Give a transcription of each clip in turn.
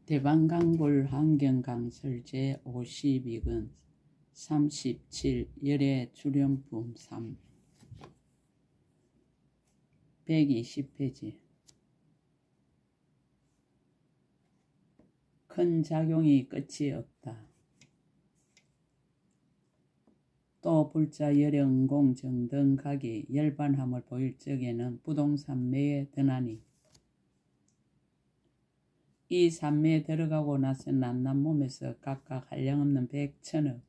대방강불 환경강설 제52권 37 열애 출연품 3 120페이지. 큰 작용이 끝이 없다. 또 불자 열연공 정등 각이 열반함을 보일 적에는 부동산 매에 드나니 이 산매에 들어가고 나서 낱낱 몸에서 각각 한량없는 백천억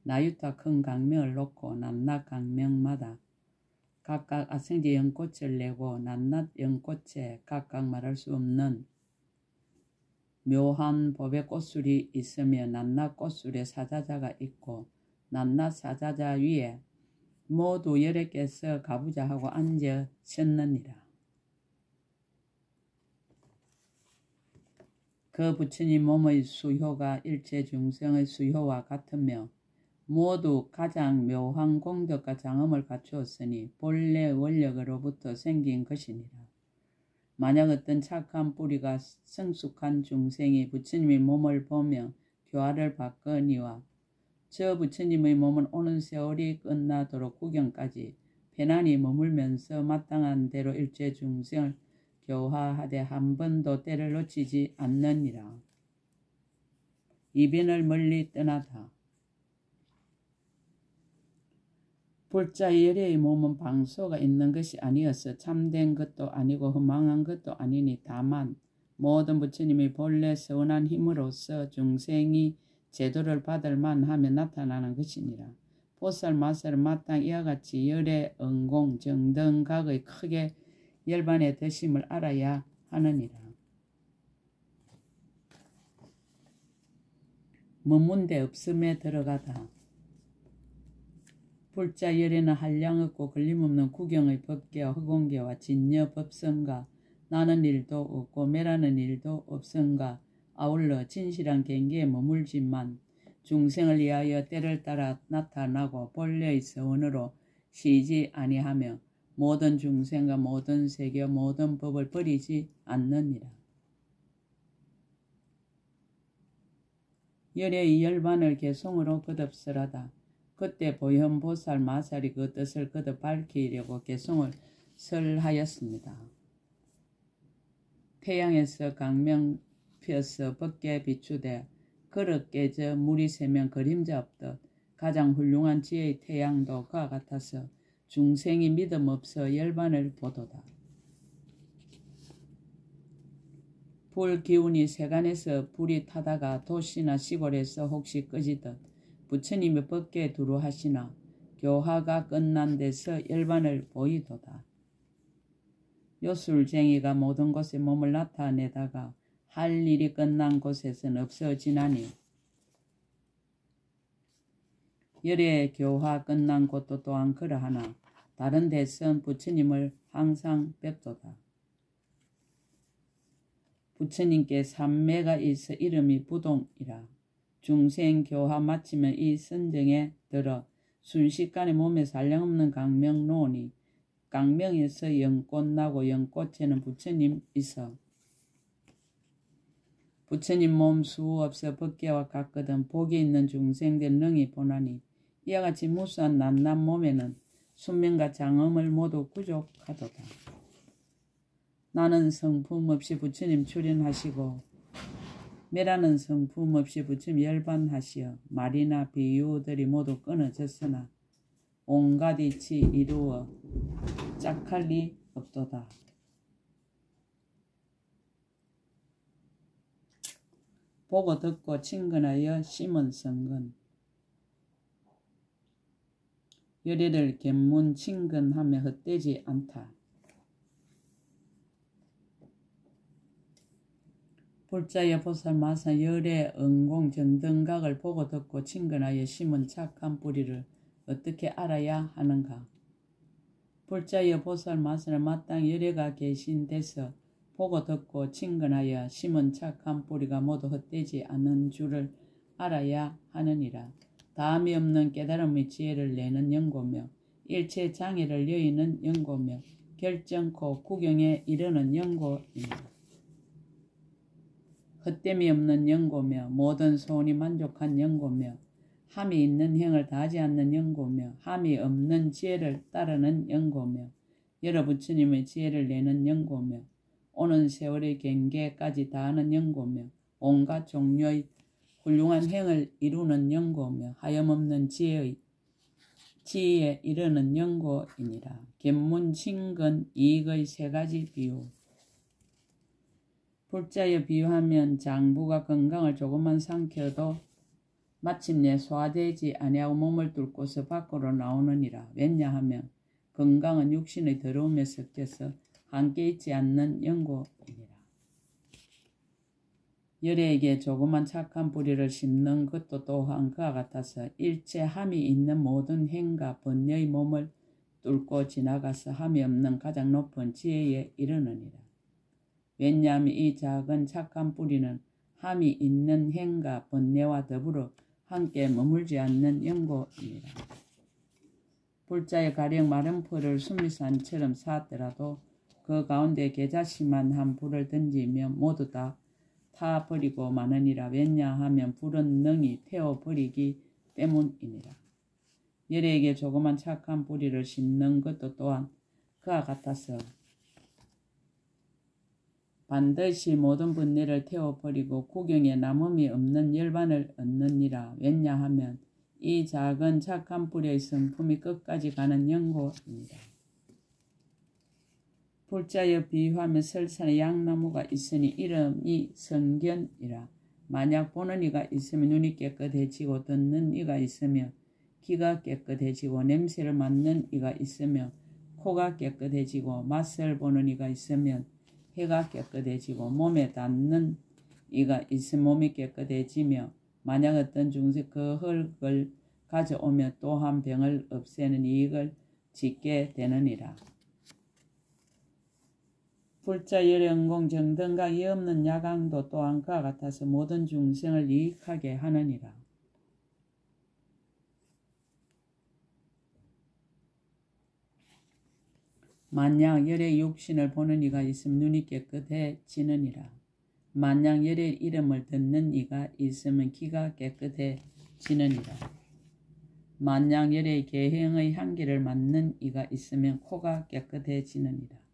나유타 큰 강명을 놓고 낱낱 강명마다 각각 아성지 연꽃을 내고 낱낱 연꽃에 각각 말할 수 없는 묘한 법의 꽃술이 있으며 낱낱 꽃술에 사자자가 있고 낱낱 사자자 위에 모두 열에 개서 가부좌하고 앉으셨느니라. 그 부처님 몸의 수효가 일체 중생의 수효와 같으며 모두 가장 묘한 공덕과 장엄을 갖추었으니 본래 원력으로부터 생긴 것이니라. 만약 어떤 착한 뿌리가 성숙한 중생이 부처님의 몸을 보며 교화를 받거니와 저 부처님의 몸은 오는 세월이 끝나도록 구경까지 편안히 머물면서 마땅한 대로 일체 중생을 교화하되 한 번도 때를 놓치지 않느니라. 이변을 멀리 떠나다. 불자 열애의 몸은 방소가 있는 것이 아니어서 참된 것도 아니고 허망한 것도 아니니 다만 모든 부처님의 본래 선한 힘으로서 중생이 제도를 받을 만하며 나타나는 것이니라. 보살 마살은 마땅히 이와 같이 열애, 응공, 정등각의 크게 열반의 덧심을 알아야 하느니라. 문문대 없음에 들어가다. 불자 열애는 한량 없고 걸림없는 구경의 법계와 허공계와 진여 법성과 나는 일도 없고 매라는 일도 없음과 아울러 진실한 경계에 머물지만 중생을 위하여 때를 따라 나타나고 본래의 서원으로 쉬지 아니하며 모든 중생과 모든 세계 모든 법을 버리지 않느니라. 열애의 열반을 개송으로 거듭설하다. 그때 보현보살 마살이 그 뜻을 거듭 밝히려고 개송을 설하였습니다. 태양에서 강명 펴서 벗게 비추되 그릇 깨져 물이 새면 그림자 없듯 가장 훌륭한 지혜의 태양도 그와 같아서 중생이 믿음 없어 열반을 보도다. 불 기운이 세간에서 불이 타다가 도시나 시골에서 혹시 꺼지듯 부처님이 법계에 두루하시나 교화가 끝난 데서 열반을 보이도다. 요술쟁이가 모든 곳에 몸을 나타내다가 할 일이 끝난 곳에서는 없어지나니 열애 교화 끝난 곳도 또한 그러하나 다른 데선 부처님을 항상 뵙도다. 부처님께 삼매가 있어 이름이 부동이라. 중생 교화 마치면 이 선정에 들어 순식간에 몸에서 한량없는 강명 놓으니 강명에서 연꽃 나고 연꽃에는 부처님 있어 부처님 몸 수 없어 법계와 같거든 복이 있는 중생들 능히 보나니 이와 같이 무수한 낱낱 몸에는 순명과 장엄을 모두 구족하도다. 나는 성품 없이 부처님 출연하시고 매라는 성품 없이 부처님 열반하시어 말이나 비유들이 모두 끊어졌으나 온갖 이치 이루어 짝할 리 없도다. 보고 듣고 친근하여 심은 성근 열애를 견문 친근하며 헛되지 않다. 불자여 보살 마살 열애 응공 정등각을 보고 듣고 친근하여 심은 착한 뿌리를 어떻게 알아야 하는가? 불자여 보살 마살은 마땅히 열애가 계신 데서 보고 듣고 친근하여 심은 착한 뿌리가 모두 헛되지 않은 줄을 알아야 하느니라. 다함이 없는 깨달음의 지혜를 내는 연고며 일체 장애를 여의는 연고며 결정코 구경에 이르는 연고입니다. 헛됨이 없는 영고며 모든 소원이 만족한 영고며 함이 있는 행을 다하지 않는 영고며 함이 없는 지혜를 따르는 영고며 여러 부처님의 지혜를 내는 영고며 오는 세월의 경계까지 다하는 영고며 온갖 종류의 훌륭한 행을 이루는 영고며 하염없는 지혜에 이르는 영고이니라. 견문, 친근, 이익의 세 가지 비유. 불자여 비유하면 장부가 건강을 조금만 삼켜도 마침내 소화되지 아니하고 몸을 뚫고서 밖으로 나오느니라. 왜냐하면 건강은 육신의 더러움에 섞여서 함께 있지 않는 영고이니라. 열애에게 조그만 착한 뿌리를 심는 것도 또한 그와 같아서 일체 함이 있는 모든 행과 번뇌의 몸을 뚫고 지나가서 함이 없는 가장 높은 지혜에 이르느니라. 왜냐하면 이 작은 착한 뿌리는 함이 있는 행과 번뇌와 더불어 함께 머물지 않는 영고이니라. 불자의 가령 마른 풀을 수미산처럼 쌓았더라도 그 가운데 계자씨만 한 불을 던지면 모두 다 타버리고 마느니라. 왜냐하면 불은 능히 태워버리기 때문이니라. 열애에게 조그만 착한 뿌리를 심는 것도 또한 그와 같아서 반드시 모든 번뇌를 태워버리고 구경에 남음이 없는 열반을 얻느니라. 왜냐하면 이 작은 착한 뿌리의 성품이 끝까지 가는 영고입니다. 불자여 비유하면 설산에 양나무가 있으니 이름이 성견이라. 만약 보는 이가 있으면 눈이 깨끗해지고 듣는 이가 있으면 귀가 깨끗해지고 냄새를 맡는 이가 있으면 코가 깨끗해지고 맛을 보는 이가 있으면 혀가 깨끗해지고 몸에 닿는 이가 있으면 몸이 깨끗해지며 만약 어떤 중생 그 흙을 가져오며 또한 병을 없애는 이익을 짓게 되느니라. 불자 열연공 정등각 이 없는 야광도 또한 그와 같아서 모든 중생을 이익하게 하느니라. 만약 열의 육신을 보는 이가 있으면 눈이 깨끗해지느니라. 만약 열의 이름을 듣는 이가 있으면 귀가 깨끗해지느니라. 만약 열의 계행의 향기를 맡는 이가 있으면 코가 깨끗해지느니라.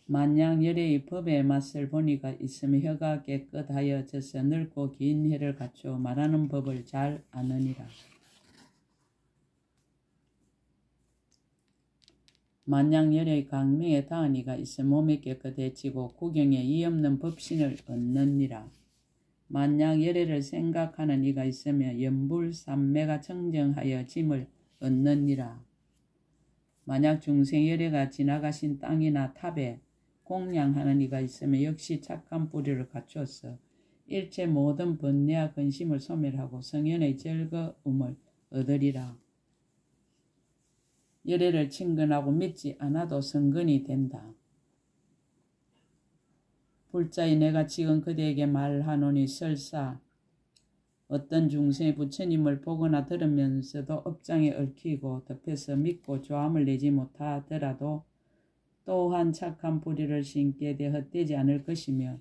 만약 열의 법의 맛을 본 이가 있으면 혀가 깨끗하여져서 넓고 긴 혀를 갖추어 말하는 법을 잘 아느니라. 만약 열의 강명에 닿은 이가 있으면 몸이 깨끗해지고 구경에 이없는 법신을 얻느니라. 만약 열애를 생각하는 이가 있으면 연불삼매가 청정하여 짐을 얻느니라. 만약 중생 열애가 지나가신 땅이나 탑에 공양하는 이가 있으면 역시 착한 뿌리를 갖추어서 일체 모든 번뇌와 근심을 소멸하고 성현의 즐거움을 얻으리라. 열애를 친근하고 믿지 않아도 성근이 된다. 불자의 내가 지금 그대에게 말하노니 설사 어떤 중생이 부처님을 보거나 들으면서도 업장에 얽히고 덮여서 믿고 조함을 내지 못하더라도 또한 착한 뿌리를 심게 돼 헛되지 않을 것이며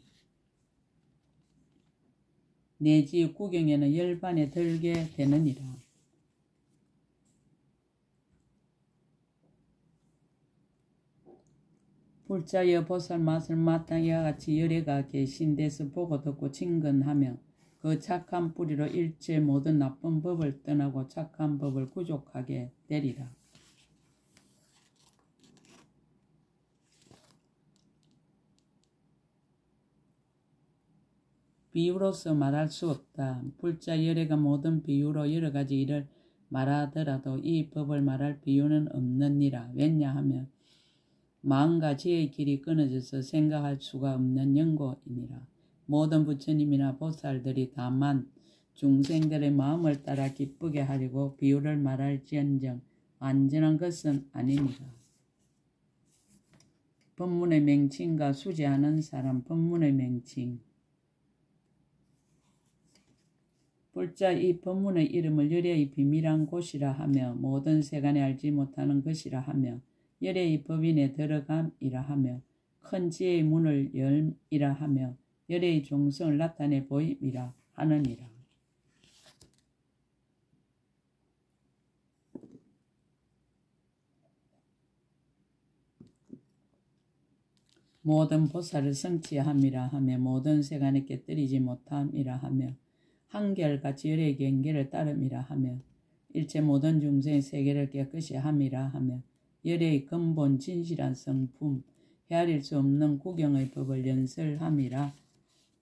내지 구경에는 열반에 들게 되느니라. 불자여 보살 맛을 마땅히 이와 같이 열애가 계신 데서 보고 듣고 친근하며 그 착한 뿌리로 일체 모든 나쁜 법을 떠나고 착한 법을 구족하게 되리라. 비유로서 말할 수 없다. 불자 열애가 모든 비유로 여러 가지 일을 말하더라도 이 법을 말할 비유는 없느니라. 왜냐하면 마음과 지혜의 길이 끊어져서 생각할 수가 없는 영고이니라. 모든 부처님이나 보살들이 다만 중생들의 마음을 따라 기쁘게 하려고 비유를 말할지언정 완전한 것은 아니니라. 법문의 맹칭과 수지하는 사람 법문의 맹칭. 불자 이 법문의 이름을 열애의 비밀한 곳이라 하며 모든 세간에 알지 못하는 것이라 하며 열애의 법인에 들어감이라 하며 큰 지혜의 문을 열이라 하며 열애의 종성을 나타내 보임이라 하느니라. 모든 보살을 성취함이라 하며 모든 세간에 깨뜨리지 못함이라 하며 한결같이 열애의 경계를 따름이라 하며 일체 모든 중생의 세계를 깨끗이 함이라 하며 열애의 근본 진실한 성품 헤아릴 수 없는 구경의 법을 연설함이라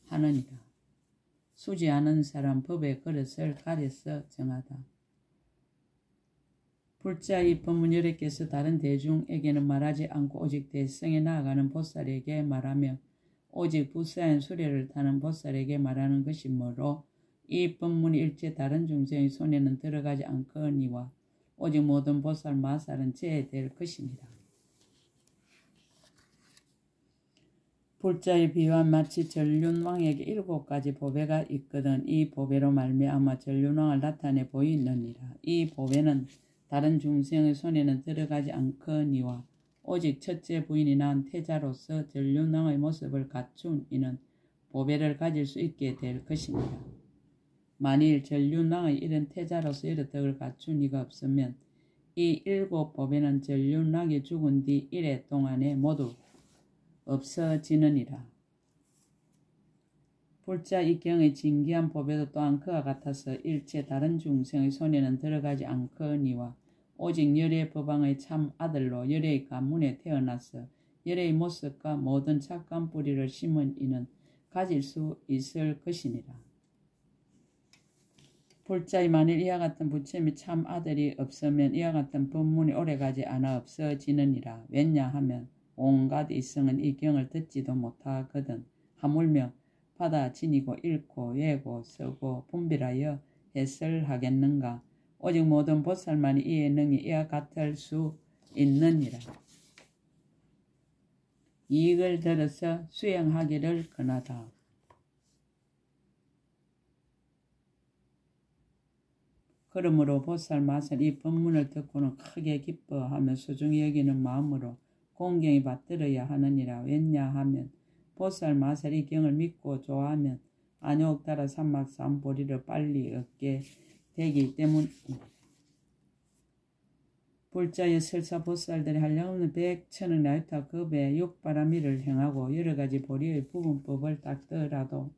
하느니라. 수지 않은 사람 법의 그릇을 가려서 정하다. 불자 이 법문 열애께서 다른 대중에게는 말하지 않고 오직 대성에 나아가는 보살에게 말하며 오직 부사인 수레를 타는 보살에게 말하는 것이므로 이 법문이 일체 다른 중생의 손에는 들어가지 않거니와 오직 모든 보살 마살은 제해될 것입니다. 불자의 비유와 마치 전륜왕에게 7가지 보배가 있거든 이 보배로 말미암아 전륜왕을 나타내 보이느니라. 이 보배는 다른 중생의 손에는 들어가지 않거니와 오직 첫째 부인이 낳은 태자로서 전륜왕의 모습을 갖춘 이는 보배를 가질 수 있게 될 것입니다. 만일 전륜왕의 이런 태자로서 이런 덕을 갖춘 이가 없으면 이 7 보배는 전륜왕이 죽은 뒤 1회 동안에 모두 없어지느니라. 불자 이 경의 진귀한 보배도 또한 그와 같아서 일체 다른 중생의 손에는 들어가지 않거니와 오직 열애의 법왕의 참 아들로 열애의 가문에 태어나서 열애의 모습과 모든 착한 뿌리를 심은 이는 가질 수 있을 것이니라. 불자의 만일 이와 같은 부처님의 참 아들이 없으면 이와 같은 법문이 오래가지 않아 없어지느니라. 왜냐하면 온갖 이성은 이 경을 듣지도 못하거든 하물며 받아 지니고 읽고 외고 쓰고 분별하여 해설하겠는가. 오직 모든 보살만이 이의 능히 이와 같을 수 있느니라. 이익을 들어서 수행하기를 권하다. 그러므로 보살 마살 이 법문을 듣고는 크게 기뻐하며 소중히 여기는 마음으로 공경히 받들어야 하느니라. 왜냐하면 보살 마살 이 경을 믿고 좋아하면 안욕 따라 삼막삼보리를 빨리 얻게 되기 때문입니다. 불자의 설사 보살들이 한량없는 100천억 나유타 급의 육바라미를 행하고 여러가지 보리의 부분법을 닦더라도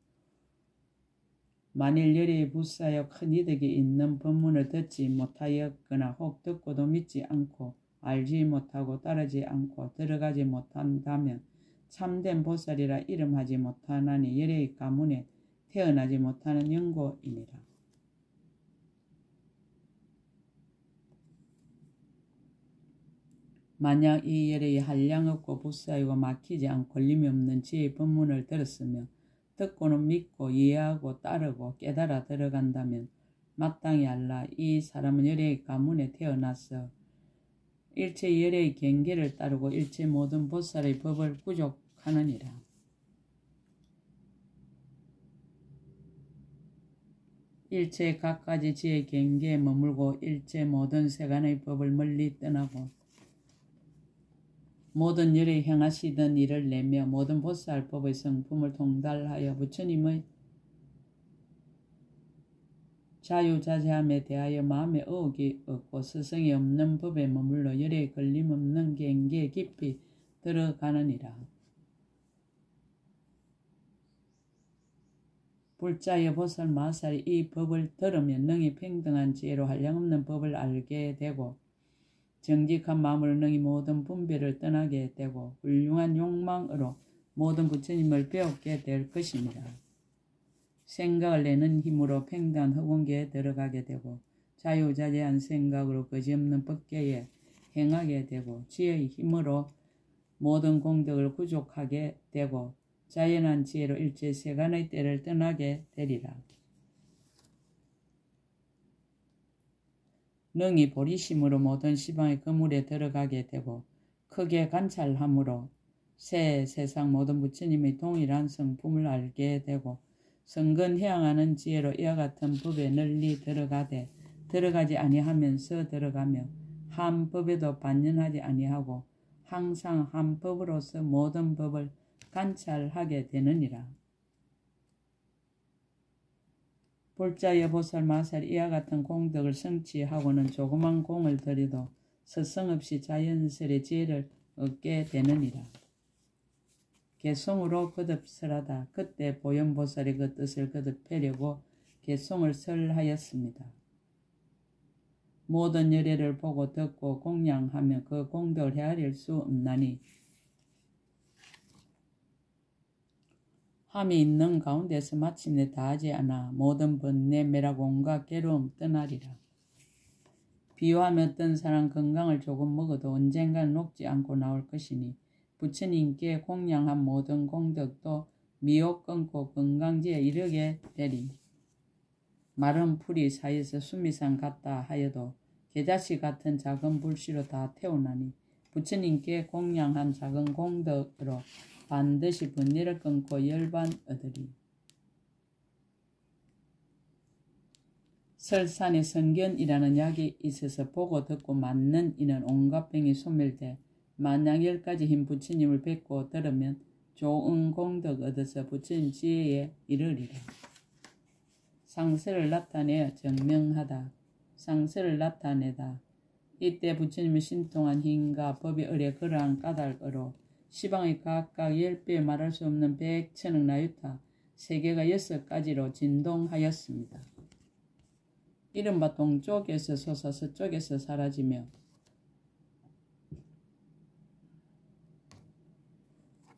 만일 열애의 부사여 큰 이득이 있는 법문을 듣지 못하였거나 혹 듣고도 믿지 않고 알지 못하고 따르지 않고 들어가지 못한다면 참된 보살이라 이름하지 못하나니 열애의 가문에 태어나지 못하는 영고이니라. 만약 이 열애의 한량없고 부사이고 막히지 않고 걸림이 없는 지혜의 법문을 들었으며 듣고는 믿고 이해하고 따르고 깨달아 들어간다면 마땅히 알라. 이 사람은 열애의 가문에 태어나서 일체 열애의 경계를 따르고 일체 모든 보살의 법을 구족하느니라. 일체 각가지 지혜의 경계에 머물고 일체 모든 세간의 법을 멀리 떠나고 모든 열에 행하시던 일을 내며 모든 보살법의 성품을 통달하여 부처님의 자유자재함에 대하여 마음에 의혹이 없고 스승이 없는 법에 머물러 열에 걸림없는 경계에 깊이 들어가느니라. 불자의 보살 마살이 이 법을 들으면 능히 평등한 지혜로 한량없는 법을 알게 되고 정직한 마음으로 능히 모든 분별을 떠나게 되고 훌륭한 욕망으로 모든 부처님을 배우게 될 것입니다. 생각을 내는 힘으로 평등한 허공계에 들어가게 되고 자유자재한 생각으로 거지없는 법계에 행하게 되고 지혜의 힘으로 모든 공덕을 구족하게 되고 자연한 지혜로 일체 세간의 때를 떠나게 되리라. 능히 보리심으로 모든 시방의 그물에 들어가게 되고 크게 관찰함으로 새 세상 모든 부처님의 동일한 성품을 알게 되고 성근 해양하는 지혜로 이와 같은 법에 널리 들어가되 들어가지 아니하면서 들어가며 한 법에도 반연하지 아니하고 항상 한 법으로서 모든 법을 관찰하게 되느니라. 불자여 보살 마살 이와 같은 공덕을 성취하고는 조그만 공을 들여도 서성없이 자연스레 지혜를 얻게 되느니라. 개송으로 거듭설하다. 그때 보현보살이 그 뜻을 거듭하려고 개송을 설하였습니다. 모든 열애를 보고 듣고 공양하며 그 공덕을 헤아릴 수 없나니 함이 있는 가운데서 마침내 다하지 않아 모든 번뇌 매락 온갖 괴로움 떠나리라. 비유하며 어떤 사람 건강을 조금 먹어도 언젠간 녹지 않고 나올 것이니 부처님께 공양한 모든 공덕도 미혹 끊고 건강지에 이르게 되리니 마른 풀이 사이에서 수미산 같다 하여도 개자씨 같은 작은 불씨로 다 태우나니 부처님께 공양한 작은 공덕으로 반드시 번뇌를 끊고 열반 얻으리. 설산에 성견이라는 약이 있어서 보고 듣고 맞는 이는 온갖 병이 소멸돼 만약 10가지 힘 부처님을 뵙고 들으면 좋은 공덕 얻어서 부처님 지혜에 이르리라. 상세를 나타내어 증명하다. 상세를 나타내다. 이때 부처님의 신통한 힘과 법이 의뢰 그러한 까닭으로 시방의 각각 10배 말할 수 없는 100천억 나유타 세계가 6가지로 진동하였습니다. 이른바 동쪽에서 솟아 서쪽에서 사라지며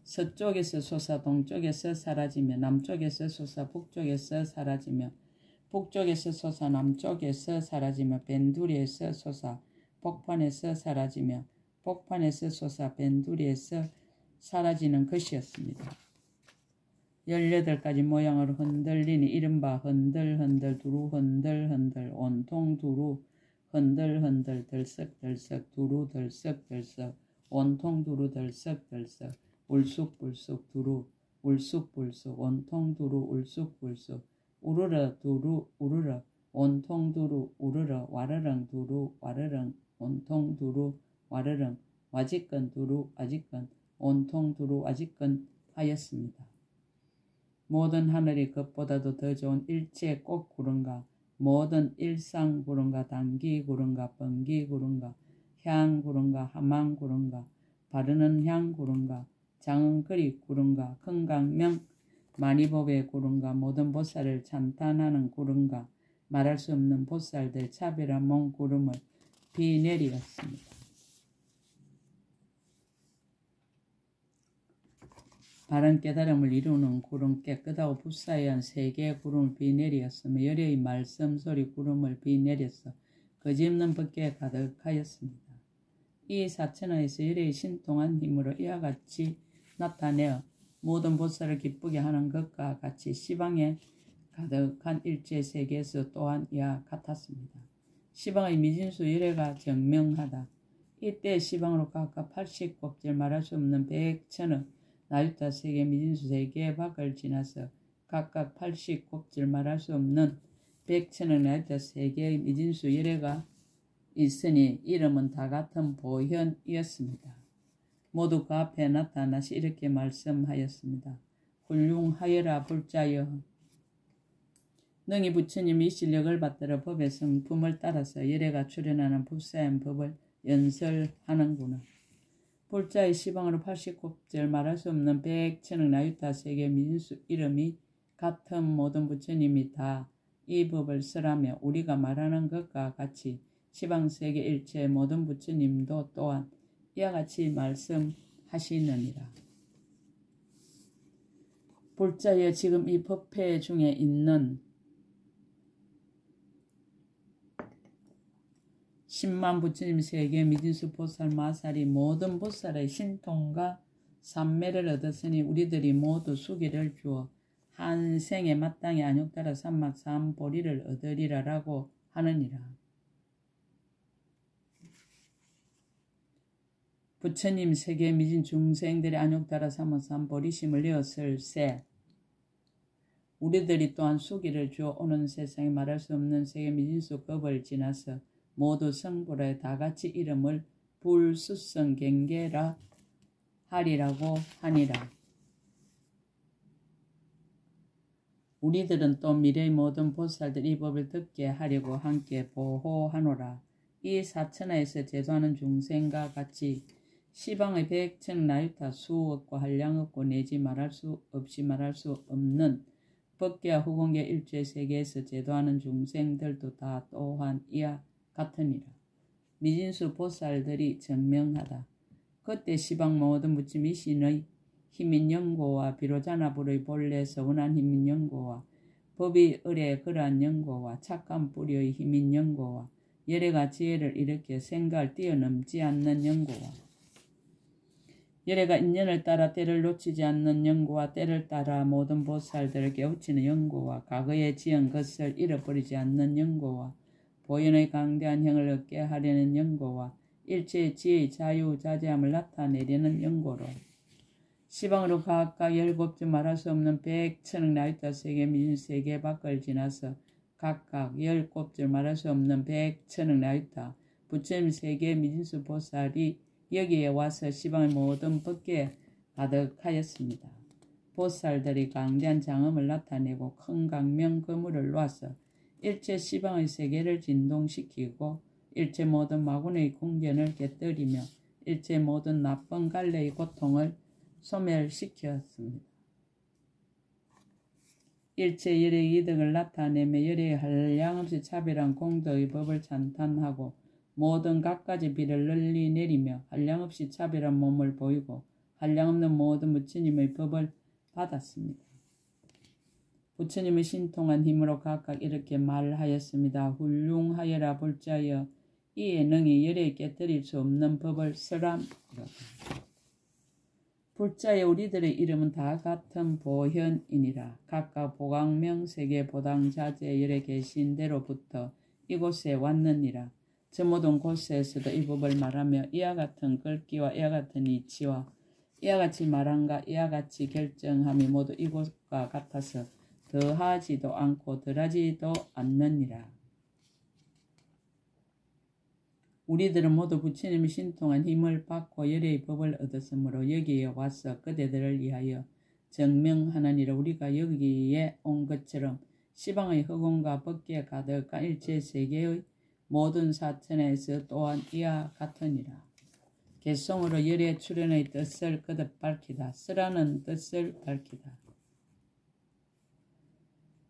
서쪽에서 솟아 동쪽에서 사라지며 남쪽에서 솟아 북쪽에서 사라지며 북쪽에서 솟아 남쪽에서 사라지며 벤두리에서 솟아 복판에서 사라지며 복판에서 솟아 벤두리에서 사라지는 것이었습니다. 18가지 모양으로 흔들리니 이른바 흔들흔들 두루 흔들흔들 온통 두루 흔들흔들 들썩들썩 두루 들썩들썩 온통 두루 들썩들썩 울쑥불쑥 두루 울쑥불쑥 온통 두루 울쑥불쑥 우르르 두루 우르르 온통 두루 우르르 와르릉 두루 와르릉 온통 두루 와르릉 와지끈 두루 와지끈 온통 두루 와지끈 하였습니다. 모든 하늘이 그것보다도 더 좋은 일체 꽃 구름과 모든 일상 구름과 단기 구름과 번기 구름과 향 구름과 하망 구름과 바르는 향 구름과 장은거리 구름과 큰강명 마니법의 구름과 모든 보살을 찬탄하는 구름과 말할 수 없는 보살들 차별한 몸 구름을 비 내리었습니다. 바른 깨달음을 이루는 구름 깨끗하고 붓사이한 세 개의 구름을 비 내리었으며 열의 말씀소리 구름을 비 내렸어 거짓없는 법계에 가득하였습니다. 이 사천하에서 열의 신통한 힘으로 이와 같이 나타내어 모든 보살을 기쁘게 하는 것과 같이 시방에 가득한 일체 세계에서 또한 이와 같았습니다. 시방의 미진수 열애가 증명하다. 이때 시방으로 각각 80곱절 말할 수 없는 100천억 나유타 세계 미진수 세계 밖을 지나서 각각 80곱절 말할 수 없는 100천억 나유타 세계의 미진수 열애가 있으니 이름은 다 같은 보현이었습니다. 모두 그 앞에 나타나시 이렇게 말씀하였습니다. 훌륭하여라 불자여. 능히 부처님이 이 실력을 받들어 법의 성품을 따라서 열애가 출현하는 불사한 법을 연설하는구나. 불자의 시방으로 80곱절 말할 수 없는 100천억 나유타 세계 민수 이름이 같은 모든 부처님이 다 이 법을 설하며 우리가 말하는 것과 같이 시방세계 일체 모든 부처님도 또한 이와 같이 말씀하시느니라. 불자여 지금 이 법회 중에 있는 10만 부처님 세계 미진수 보살 마살이 모든 보살의 신통과 삼매를 얻었으니 우리들이 모두 수기를 주어 한 생에 마땅히 안욕따라 삼막 삼보리를 얻으리라라고 하느니라. 부처님 세계 미진 중생들의 안욕따라 삼막 삼보리심을 내었을세 우리들이 또한 수기를 주어 오는 세상에 말할 수 없는 세계 미진수 급을 지나서 모두 성불에 다같이 이름을 불수성경계라 하리라고 하니라. 우리들은 또 미래의 모든 보살들 이 법을 듣게 하려고 함께 보호하노라. 이 사천하에서 제도하는 중생과 같이 시방의 백천 나유타 수억과 한량없고 내지 말할 수 없이 말할 수 없는 법계와 후공계 일체 세계에서 제도하는 중생들도 다 또한 이와 같으니라. 미진수 보살들이 증명하다. 그때 시방 모든 무치미신의 힘인 영고와 비로자나불의 본래 서운한 힘인 영고와 법이 을의 그러한 영고와 착한 뿌리의 힘인 영고와 열애가 지혜를 일으켜 생각을 뛰어넘지 않는 영고와 열애가 인연을 따라 때를 놓치지 않는 영고와 때를 따라 모든 보살들을 깨우치는 영고와 과거에 지은 것을 잃어버리지 않는 영고와 보현의 강대한 형을 얻게 하려는 영고와 일체의 지혜의 자유자재함을 나타내려는 영고로 시방으로 각각 17주 말할 수 없는 백천억 나유타 세계 미진세계 밖을 지나서 각각 17줄 말할 수 없는 백천억 나유타 부처님 세계 미진수 보살이 여기에 와서 시방의 모든 법계에 가득하였습니다. 보살들이 강대한 장엄을 나타내고 큰 강명 그물을 놔서 일체 시방의 세계를 진동시키고 일체 모든 마군의 궁전을 깨뜨리며 일체 모든 나쁜 갈래의 고통을 소멸시켰습니다. 일체 열의 이득을 나타내며 열의 한량없이 차별한 공덕의 법을 찬탄하고 모든 갖가지 비를 널리 내리며 한량없이 차별한 몸을 보이고 한량없는 모든 부처님의 법을 받았습니다. 부처님의 신통한 힘으로 각각 이렇게 말하였습니다. 훌륭하여라 불자여 이에 능히 열에 깨뜨릴 수 없는 법을 쓰람이로다. 불자의 우리들의 이름은 다 같은 보현이니라. 각각 보강명세계 보당자재 열에 계신 대로부터 이곳에 왔느니라. 저 모든 곳에서도 이 법을 말하며 이와 같은 글귀와 이와 같은 이치와 이와 같이 말함과 이와 같이 결정함이 모두 이곳과 같아서 더하지도 않고 덜하지도 않느니라. 우리들은 모두 부처님의 신통한 힘을 받고 열의 법을 얻었으므로 여기에 와서 그대들을 위하여 증명하느니라. 우리가 여기에 온 것처럼 시방의 허공과 법계에 가득한 일체 세계의 모든 사천에서 또한 이와 같으니라. 개송으로 열의 출현의 뜻을 거듭 밝히다. 쓰라는 뜻을 밝히다.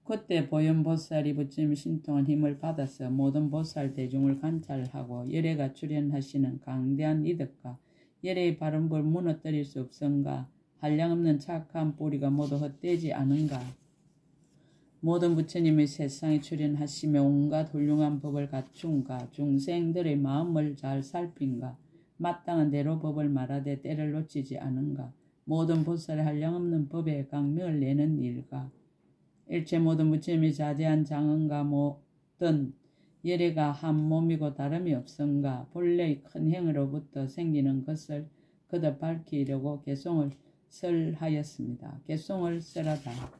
그때 보현보살이 부처님의 신통한 힘을 받아서 모든 보살 대중을 관찰하고 열애가 출현하시는 강대한 이득과 열애의 바른 법을 무너뜨릴 수 없은가, 한량없는 착한 뿌리가 모두 헛되지 않은가, 모든 부처님의 세상에 출현하시며 온갖 훌륭한 법을 갖춘가, 중생들의 마음을 잘 살핀가, 마땅한 대로 법을 말하되 때를 놓치지 않은가, 모든 보살의 한량없는 법에 강명을 내는 일가, 일체 모든 부처님의 자제한 장언과 모든 열애가 한 몸이고 다름이 없은가, 본래의 큰 행으로부터 생기는 것을 거듭 밝히려고 개송을 설하였습니다. 개송을 설하다.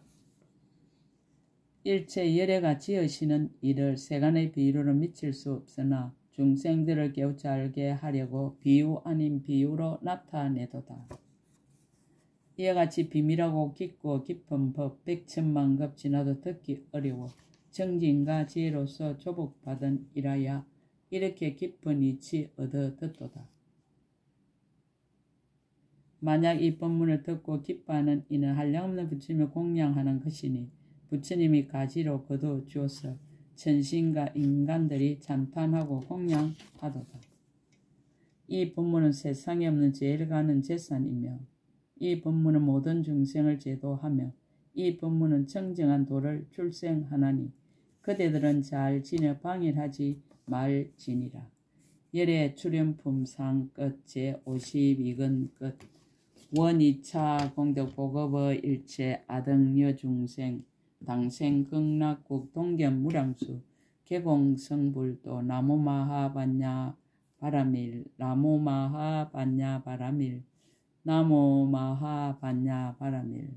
일체 열애가 지으시는 일을 세간의 비유로 미칠 수 없으나 중생들을 깨우쳐 알게 하려고 비유 아닌 비유로 나타내도다. 이와 같이 비밀하고 깊고 깊은 법 백천만급 지나도 듣기 어려워 정진과 지혜로서 조복받은 이라야 이렇게 깊은 이치 얻어 듣도다. 만약 이 법문을 듣고 기뻐하는 이는 한량없는 부처님을 공양하는 것이니 부처님이 가지로 거둬 주어서 천신과 인간들이 찬탄하고 공양하도다. 이 법문은 세상에 없는 제일 가는 재산이며 이 법문은 모든 중생을 제도하며 이 법문은 청정한 도를 출생하나니 그대들은 잘 지녀 방일하지 말지니라. 열애 출연품상 끝 제52근 끝. 원2차 공덕보급의 일체 아등여 중생 당생 극락국 동견 무량수 개공성불도 나무마하반야 바라밀 나무마하반야 바라밀 나무마하반야 바라밀